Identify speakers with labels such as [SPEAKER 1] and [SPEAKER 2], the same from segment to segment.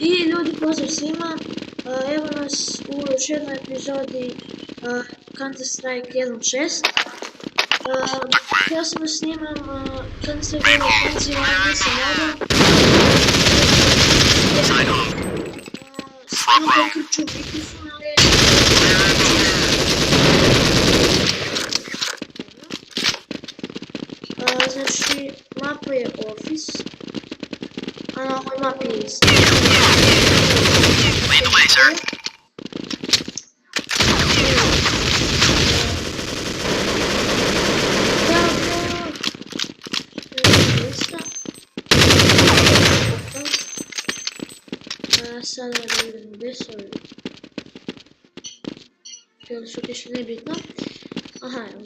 [SPEAKER 1] I ljudi, pozdrav svima, evo nas u još jednoj epizodi Counter-Strike 1.6. Htio sam da snimam Counter-Strike 1.6, ali nisam mogao. Samo pokrču mikrofon, ali znači, mapa je Office, a na ovoj mapi je isto.
[SPEAKER 2] Lead the way, sir.
[SPEAKER 1] Sada da vidim gdje su ovi. Ili su tiše, nebitno. Aha, evo.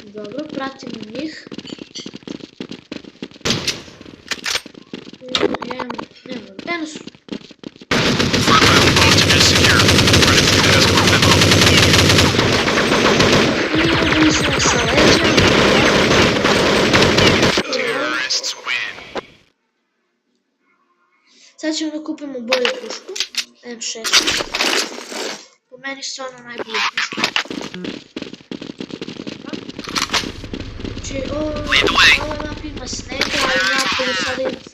[SPEAKER 1] Dobro, pratimo njih. Nemo, gdje su? Sad ćemo da kupimo bolju pušku, M16. Po meni su ono najbolje puške. Znači, ova map ima snega, ali napolju sada ima snega.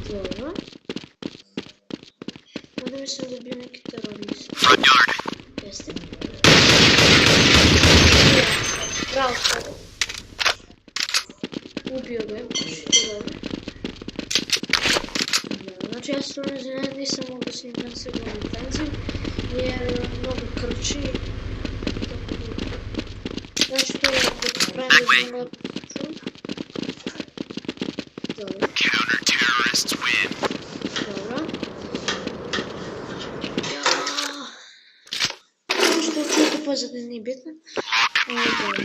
[SPEAKER 1] Dobro, idemo. Ovdje mislim da je bio neki terorist. Jeste? Bravo, sada. Ubio ga je, znači ja se nisam mogu s njim da se gledam intenziv, jer mnogo krči. Znači to je ako pravim da znam dobro. Dobro. Možda čujete pozadnje, nije bitno.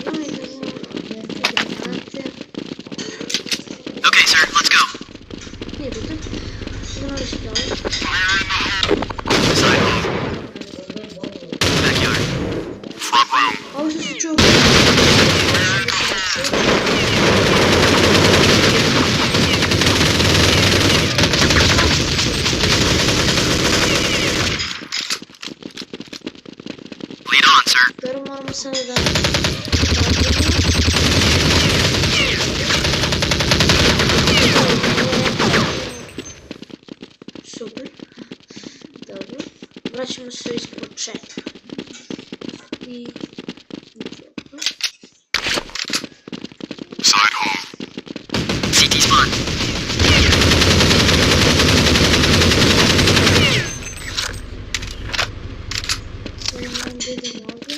[SPEAKER 1] Dobro, idemo. Granate.
[SPEAKER 2] Okay, sir, let's go.
[SPEAKER 1] Nije bitno. Idemo li se dali.
[SPEAKER 2] Backyard. Front room.
[SPEAKER 1] Ovo što se čuo.
[SPEAKER 2] Lead on, sir.
[SPEAKER 1] Dobro, moramo sada da... Super. Dobro. Vraćamo se iz početka. I... dobro.
[SPEAKER 2] Side home. CT spawn.
[SPEAKER 1] Sada nam idemo ovdje.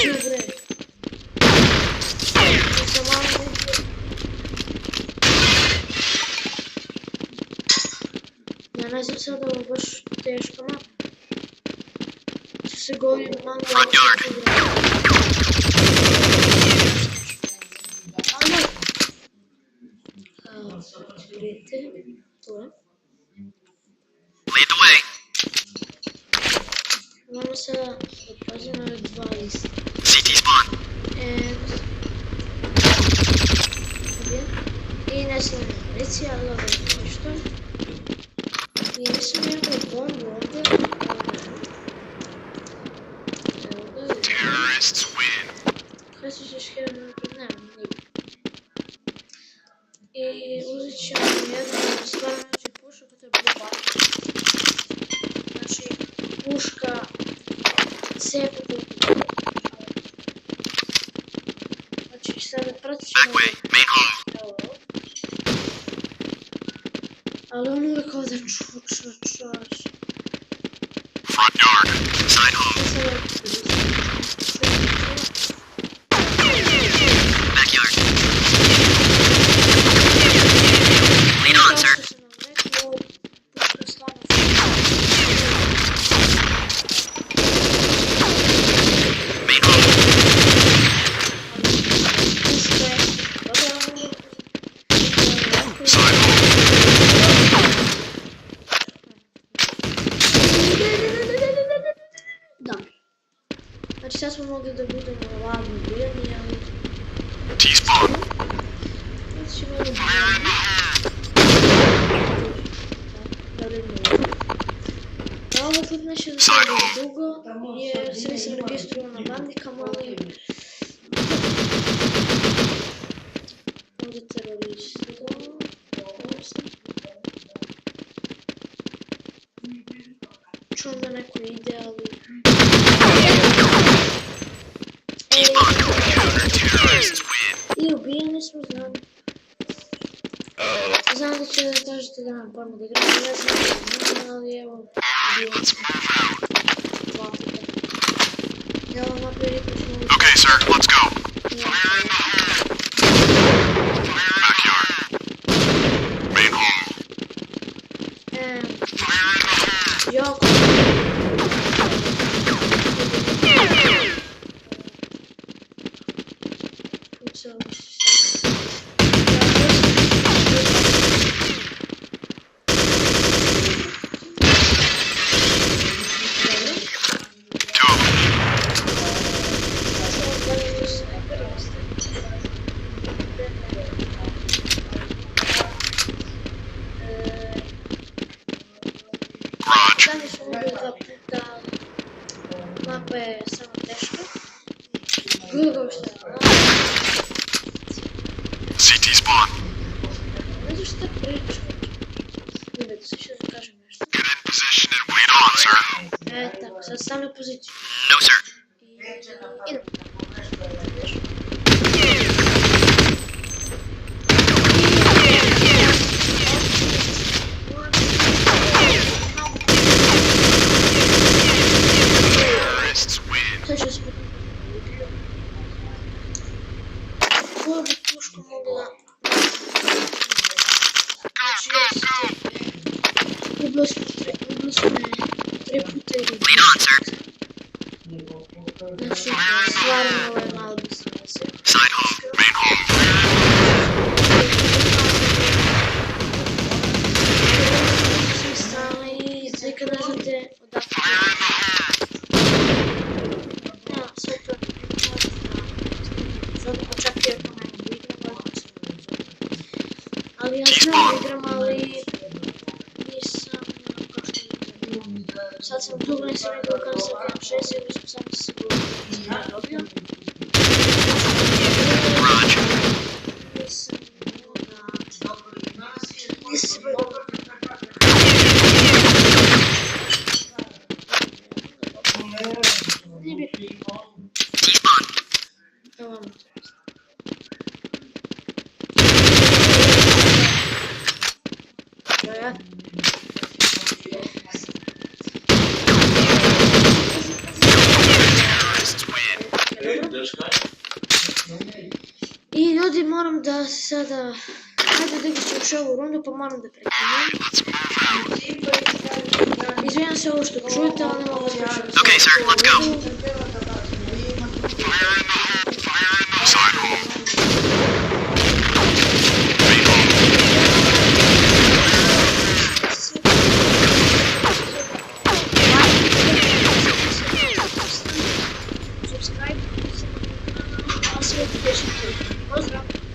[SPEAKER 1] Dobre. Za malo ovdje. Ja ne znam sada, ovo baš teška mapa. Će se govorim malo...
[SPEAKER 2] Front yard.
[SPEAKER 1] Prijatelj, to je.
[SPEAKER 2] Lead the way.
[SPEAKER 1] Moramo sada da pazimo ove dva lista.
[SPEAKER 2] CT spawn.
[SPEAKER 1] I ne znam municija, ali ovo je ništa. I nisam imao bombu ovdje. Evo ga.
[SPEAKER 2] Terrorists win.
[SPEAKER 1] Kaj se ćeš herno nemam, nije. I uzet ćemo jednu stvarno neću pušku, to je Blue Bucket. Znači, puška cepa puku. Znači, sada pratit ćemo...
[SPEAKER 2] Back way. Main hall.
[SPEAKER 1] Evo ovo. Ali on uvijek ovdje čuč.
[SPEAKER 2] Front yard. Side home. Backyard.
[SPEAKER 1] mogli da budemo ladno ubijeni, ali
[SPEAKER 2] T-spawn.
[SPEAKER 1] sad ćemo da
[SPEAKER 2] Fire in the hole.
[SPEAKER 1] da vidimo. A ovo klip neće da bude dugo, jer se nisam registrovao na bandikama, ali ovdje teroristi. Čujem da neko ide, ali
[SPEAKER 2] T-spawn computer. Terrorists win.
[SPEAKER 1] i ubijeni smo, znam. Znam da će da tražite da nam ponovno igramo, ja znam da znam, ali evo, ubijeni
[SPEAKER 2] Let's
[SPEAKER 1] smo
[SPEAKER 2] move out.
[SPEAKER 1] dva puta. Ja vam napravim ćemo uvijek.
[SPEAKER 2] Okay, sir, let's go. Fire in the hole. Backyard. Main hall. Fire in the hole.
[SPEAKER 1] Jako. Pucao mi se sad.
[SPEAKER 2] Two of them. Garage.
[SPEAKER 1] Dalje smo ubili dva puta. Mapa je samo teška. Drugo što je
[SPEAKER 2] CT spawn.
[SPEAKER 1] ne znaš šta pričam. Ljubite se, što da kažem nešto.
[SPEAKER 2] Get in position and wait on, sir.
[SPEAKER 1] Tako, sad stavljam poziciju.
[SPEAKER 2] No, sir.
[SPEAKER 1] I idemo.
[SPEAKER 2] Terrorists win.
[SPEAKER 1] Sad ću se koju bi pušku mogla...
[SPEAKER 2] Go, go, go.
[SPEAKER 1] Ubili smo me 3 puta ili
[SPEAKER 2] Lead on, sir.
[SPEAKER 1] znači, stvarno ovo je malo bismo da se...
[SPEAKER 2] Side home. Main home.
[SPEAKER 1] Svi strane i nikad ne znate odakle.
[SPEAKER 2] Fire in the hole.
[SPEAKER 1] Ja, sve to sad očekuje ako ne igram, ali ja znam da igram, ali nisam kao što igram. Sad sam dugo nisam igrao kada sam igram 6 ili sam samo se dobio.
[SPEAKER 2] Garage.
[SPEAKER 1] Nisam se bojio. Nije bitno.
[SPEAKER 2] T-spawn.
[SPEAKER 1] Evo vam to. Ja.
[SPEAKER 2] Terrorists win.
[SPEAKER 1] I ljudi, moram da sada... Hajde da ću još ovu rundu, pa moram da prekinem.
[SPEAKER 2] Let's move out.
[SPEAKER 1] Izvijem se ovo što čujete, ali ne mogu da slušam.
[SPEAKER 2] Okay, sir, let's go. Fire in the hole. Fire in the side hole. Main hole.
[SPEAKER 1] Subscribe, a sve ti dešite. Pozdrav!